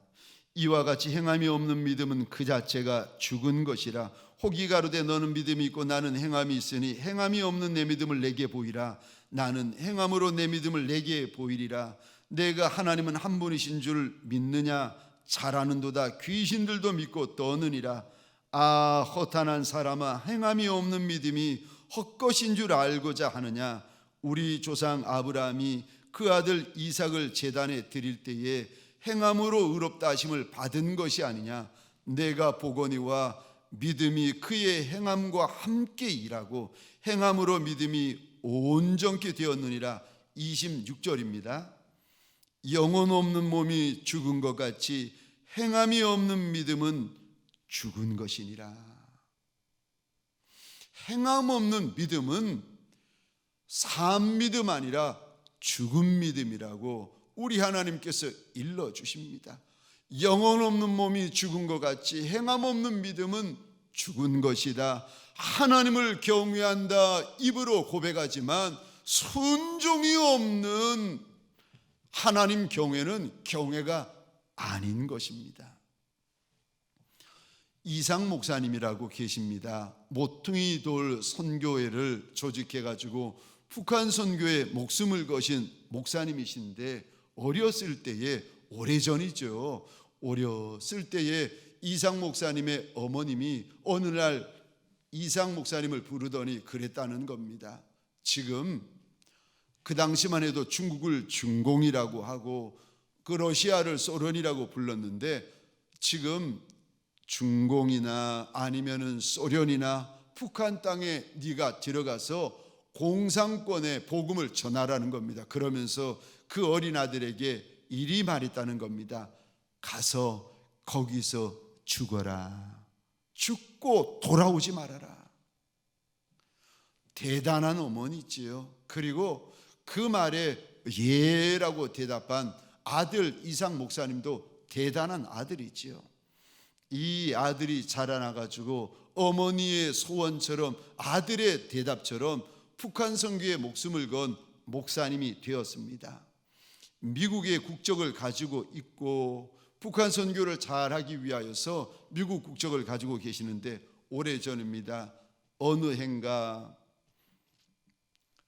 이와 같이 행함이 없는 믿음은 그 자체가 죽은 것이라. 혹이 가로되 너는 믿음이 있고 나는 행함이 있으니 행함이 없는 내 믿음을 내게 보이라. 나는 행함으로 내 믿음을 내게 보이리라. 내가 하나님은 한 분이신 줄 믿느냐? 잘 아는도다. 귀신들도 믿고 떠느니라. 아, 허탄한 사람아, 행함이 없는 믿음이 헛것인 줄 알고자 하느냐? 우리 조상 아브라함이 그 아들 이삭을 제단에 드릴 때에 행함으로 의롭다 하심을 받은 것이 아니냐? 내가 보거니와 믿음이 그의 행함과 함께 일하고 행함으로 믿음이 온전케 되었느니라. 26절입니다. 영혼 없는 몸이 죽은 것 같이 행함이 없는 믿음은 죽은 것이니라. 행함 없는 믿음은 산 믿음 아니라 죽은 믿음이라고 우리 하나님께서 일러주십니다. 영혼 없는 몸이 죽은 것 같이 행함 없는 믿음은 죽은 것이다. 하나님을 경외한다 입으로 고백하지만 순종이 없는 하나님 경외는 경외가 아닌 것입니다. 이상 목사님이라고 계십니다. 모퉁이 돌 선교회를 조직해가지고 북한 선교에 목숨을 거신 목사님이신데 어렸을 때에, 오래전이죠, 어렸을 때에 이상 목사님의 어머님이 어느 날 이상 목사님을 부르더니 그랬다는 겁니다. 지금 그 당시만 해도 중국을 중공이라고 하고 그 러시아를 소련이라고 불렀는데 지금 중공이나 아니면은 소련이나 북한 땅에 네가 들어가서 공산권의 복음을 전하라는 겁니다. 그러면서 그 어린 아들에게 이리 말했다는 겁니다. 가서 거기서 죽어라. 죽고 돌아오지 말아라. 대단한 어머니지요. 그리고 그 말에 예라고 대답한 아들 이상 목사님도 대단한 아들이지요. 이 아들이 자라나가지고 어머니의 소원처럼 아들의 대답처럼 북한 선교에 목숨을 건 목사님이 되었습니다. 미국의 국적을 가지고 있고 북한 선교를 잘하기 위하여서 미국 국적을 가지고 계시는데 오래전입니다. 어느 해인가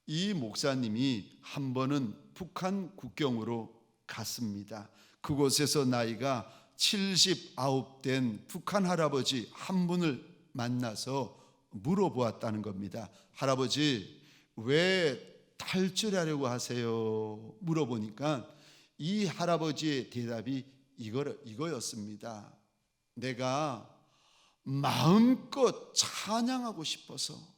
이 목사님이 한 번은 북한 국경으로 갔습니다. 그곳에서 나이가 79 된 북한 할아버지 한 분을 만나서 물어보았다는 겁니다. 할아버지, 왜 탈출하려고 하세요? 물어보니까 이 할아버지의 대답이 이거였습니다. 내가 마음껏 찬양하고 싶어서.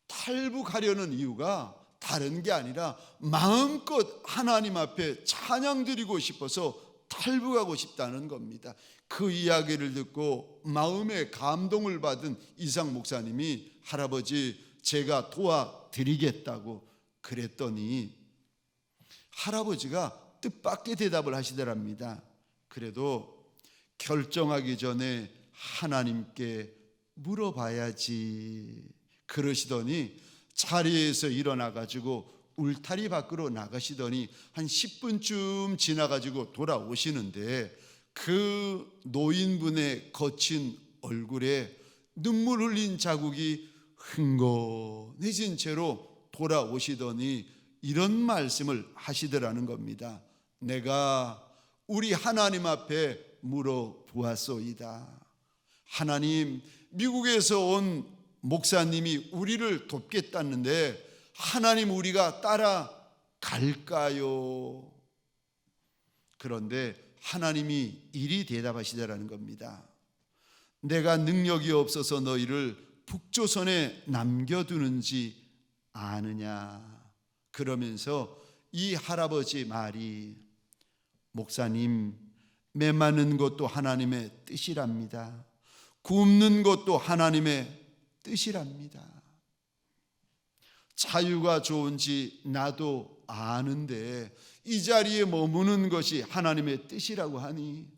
탈북하려는 이유가 다른 게 아니라 마음껏 하나님 앞에 찬양 드리고 싶어서 탈북하고 싶다는 겁니다. 그 이야기를 듣고 마음의 감동을 받은 이상 목사님이 할아버지 제가 도와드리겠다고 그랬더니 할아버지가 뜻밖의 대답을 하시더랍니다. 그래도 결정하기 전에 하나님께 물어봐야지 그러시더니 자리에서 일어나가지고 울타리 밖으로 나가시더니 한 10분쯤 지나가지고 돌아오시는데 그 노인분의 거친 얼굴에 눈물 흘린 자국이 흥건해진 채로 돌아오시더니 이런 말씀을 하시더라는 겁니다. 내가 우리 하나님 앞에 물어보았소이다. 하나님, 미국에서 온 목사님이 우리를 돕겠다는데 하나님 우리가 따라갈까요? 그런데 하나님이 이리 대답하시더라는 겁니다. 내가 능력이 없어서 너희를 북조선에 남겨두는지 아느냐? 그러면서 이 할아버지 말이 목사님, 메마는 것도 하나님의 뜻이랍니다. 굶는 것도 하나님의 뜻이랍니다. 자유가 좋은지 나도 아는데 이 자리에 머무는 것이 하나님의 뜻이라고 하니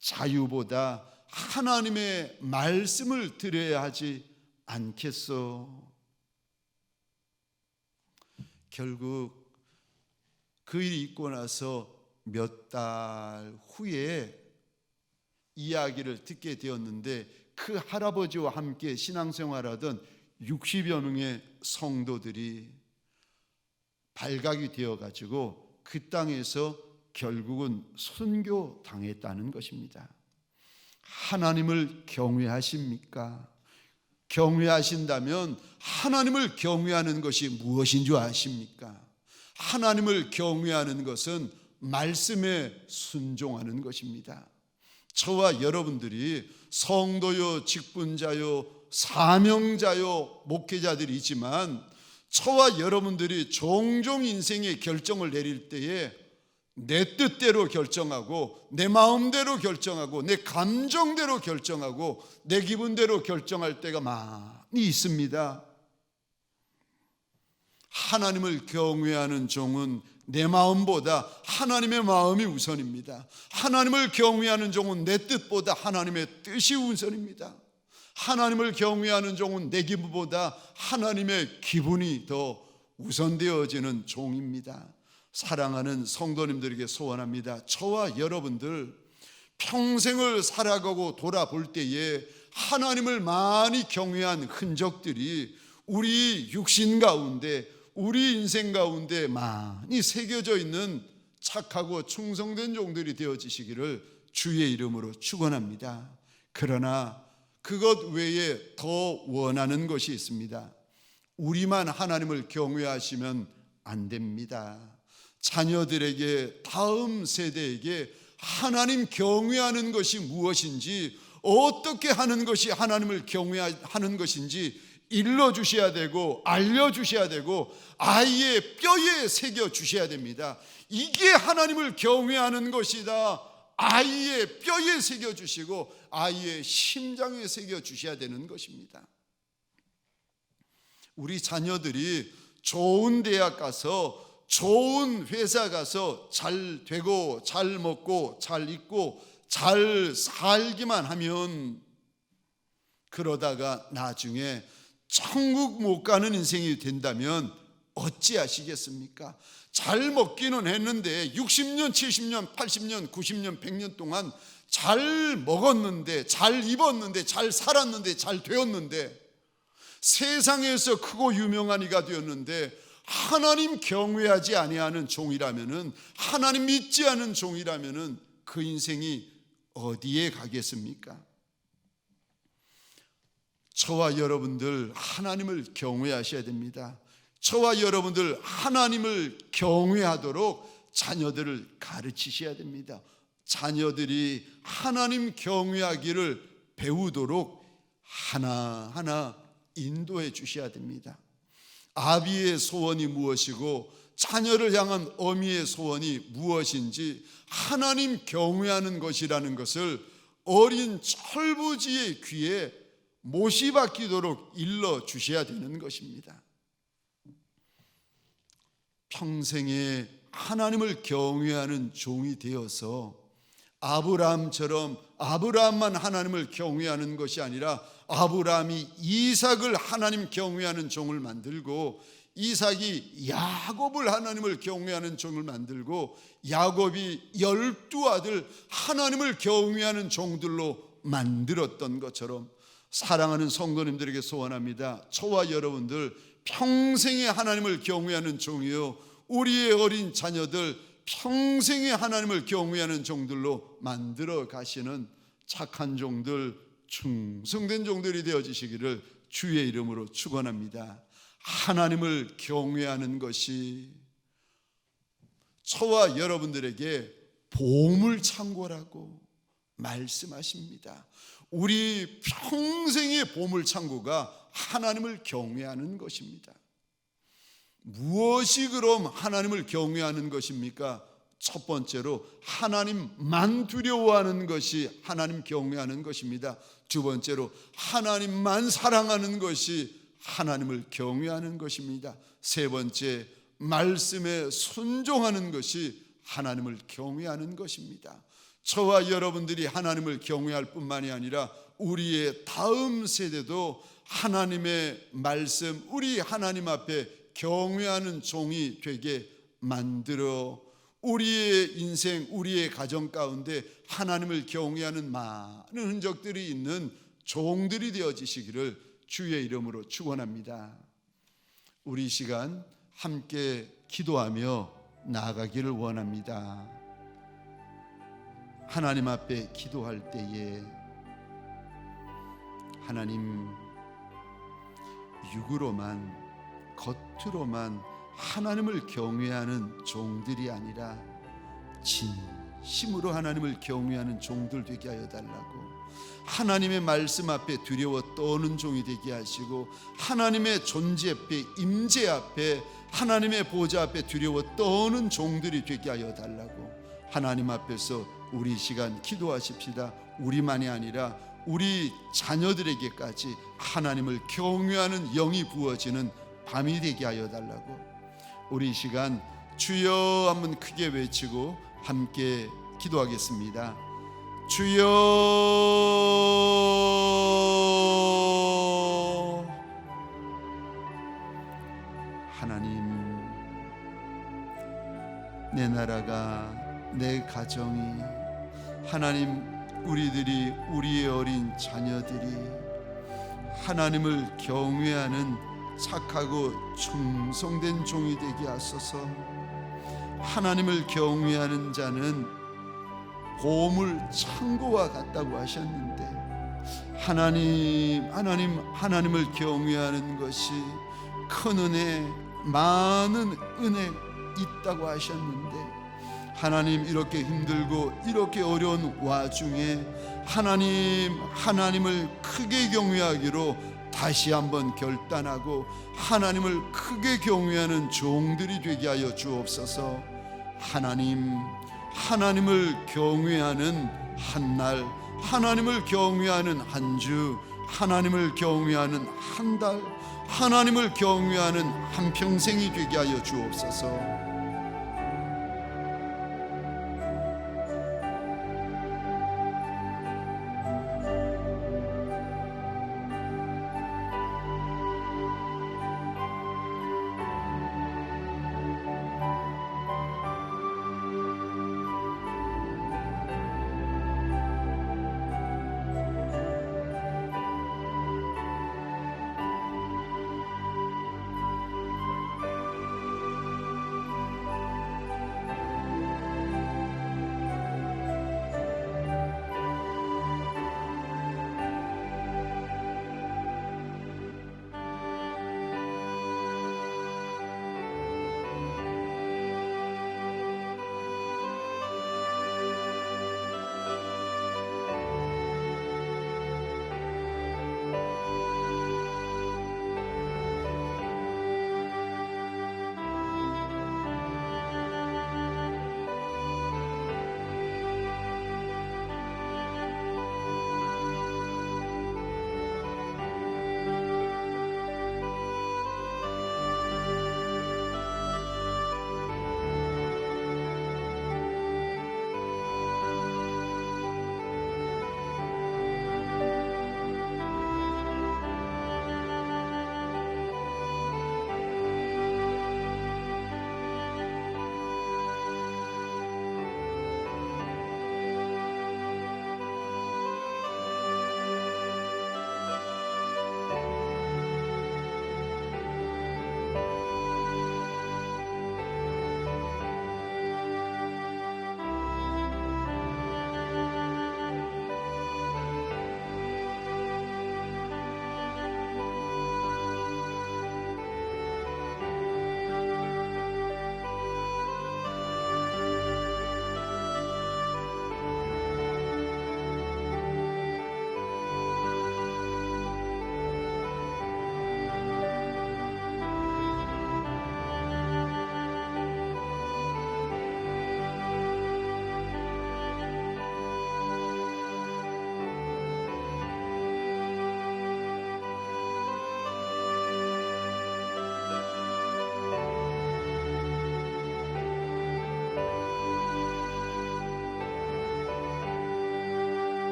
자유보다 하나님의 말씀을 들어야 하지 않겠소? 결국 그 일이 있고 나서 몇 달 후에 이야기를 듣게 되었는데 그 할아버지와 함께 신앙생활하던 60여 명의 성도들이 발각이 되어가지고 그 땅에서 결국은 순교당했다는 것입니다. 하나님을 경외하십니까? 경외하신다면 하나님을 경외하는 것이 무엇인 줄 아십니까? 하나님을 경외하는 것은 말씀에 순종하는 것입니다. 저와 여러분들이 성도요, 직분자요, 사명자요, 목회자들이지만 저와 여러분들이 종종 인생의 결정을 내릴 때에 내 뜻대로 결정하고 내 마음대로 결정하고 내 감정대로 결정하고 내 기분대로 결정할 때가 많이 있습니다. 하나님을 경외하는 종은 내 마음보다 하나님의 마음이 우선입니다. 하나님을 경외하는 종은 내 뜻보다 하나님의 뜻이 우선입니다. 하나님을 경외하는 종은 내 기분보다 하나님의 기분이 더 우선되어지는 종입니다. 사랑하는 성도님들에게 소원합니다. 저와 여러분들 평생을 살아가고 돌아볼 때에 하나님을 많이 경외한 흔적들이 우리 육신 가운데, 우리 인생 가운데 많이 새겨져 있는 착하고 충성된 종들이 되어지시기를 주의 이름으로 축원합니다. 그러나 그것 외에 더 원하는 것이 있습니다. 우리만 하나님을 경외하시면 안 됩니다. 자녀들에게, 다음 세대에게 하나님 경외하는 것이 무엇인지, 어떻게 하는 것이 하나님을 경외하는 것인지 일러주셔야 되고 알려주셔야 되고 아이의 뼈에 새겨주셔야 됩니다. 이게 하나님을 경외하는 것이다. 아이의 뼈에 새겨주시고 아이의 심장에 새겨주셔야 되는 것입니다. 우리 자녀들이 좋은 대학 가서 좋은 회사 가서 잘 되고 잘 먹고 잘 입고 잘 살기만 하면 그러다가 나중에 천국 못 가는 인생이 된다면 어찌하시겠습니까? 잘 먹기는 했는데 60년, 70년, 80년, 90년, 100년 동안 잘 먹었는데, 잘 입었는데, 잘 살았는데, 잘 되었는데 세상에서 크고 유명한 이가 되었는데 하나님 경외하지 아니하는 종이라면은, 하나님 믿지 않은 종이라면은 그 인생이 어디에 가겠습니까? 저와 여러분들 하나님을 경외하셔야 됩니다. 저와 여러분들 하나님을 경외하도록 자녀들을 가르치셔야 됩니다. 자녀들이 하나님 경외하기를 배우도록 하나하나 인도해 주셔야 됩니다. 아비의 소원이 무엇이고 자녀를 향한 어미의 소원이 무엇인지 하나님 경외하는 것이라는 것을 어린 철부지의 귀에 못이 박히도록 일러주셔야 되는 것입니다. 평생에 하나님을 경외하는 종이 되어서 아브라함처럼 아브라함만 하나님을 경외하는 것이 아니라 아브라함이 이삭을 하나님 경외하는 종을 만들고 이삭이 야곱을 하나님을 경외하는 종을 만들고 야곱이 12아들 하나님을 경외하는 종들로 만들었던 것처럼 사랑하는 성도님들에게 소원합니다. 저와 여러분들 평생에 하나님을 경외하는 종이요, 우리의 어린 자녀들 평생에 하나님을 경외하는 종들로 만들어 가시는 착한 종들, 충성된 종들이 되어지시기를 주의 이름으로 축원합니다. 하나님을 경외하는 것이 저와 여러분들에게 보물창고라고 말씀하십니다. 우리 평생의 보물창고가 하나님을 경외하는 것입니다. 무엇이 그럼 하나님을 경외하는 것입니까? 첫 번째로 하나님만 두려워하는 것이 하나님 경외하는 것입니다. 두 번째로 하나님만 사랑하는 것이 하나님을 경외하는 것입니다. 세 번째, 말씀에 순종하는 것이 하나님을 경외하는 것입니다. 저와 여러분들이 하나님을 경외할 뿐만이 아니라 우리의 다음 세대도 하나님의 말씀, 우리 하나님 앞에 경외하는 종이 되게 만들어 우리의 인생, 우리의 가정 가운데 하나님을 경외하는 많은 흔적들이 있는 종들이 되어지시기를 주의 이름으로 축원합니다. 우리 시간 함께 기도하며 나아가기를 원합니다. 하나님 앞에 기도할 때에 하나님, 육으로만, 겉으로만 하나님을 경외하는 종들이 아니라 진심으로 하나님을 경외하는 종들 되게 하여 달라고, 하나님의 말씀 앞에 두려워 떠는 종이 되게 하시고, 하나님의 존재 앞에, 임재 앞에, 하나님의 보좌 앞에 두려워 떠는 종들이 되게 하여 달라고 하나님 앞에서 우리 시간 기도하십시다. 우리만이 아니라 우리 자녀들에게까지 하나님을 경외하는 영이 부어지는 밤이 되게 하여 달라고, 우리 시간 주여 한번 크게 외치고 함께 기도하겠습니다. 주여, 하나님, 내 나라가, 내 가정이, 하나님, 우리들이, 우리의 어린 자녀들이 하나님을 경외하는 착하고 충성된 종이 되게 하소서. 하나님을 경외하는 자는 보물 창고와 같다고 하셨는데, 하나님을 경외하는 것이 큰 은혜, 많은 은혜 있다고 하셨는데, 하나님, 이렇게 힘들고 이렇게 어려운 와중에 하나님을 크게 경외하기로 다시 한번 결단하고 하나님을 크게 경외하는 종들이 되게 하여 주옵소서. 하나님을 경외하는 한 날, 하나님을 경외하는 한 주, 하나님을 경외하는 한 달, 하나님을 경외하는 한 평생이 되게 하여 주옵소서.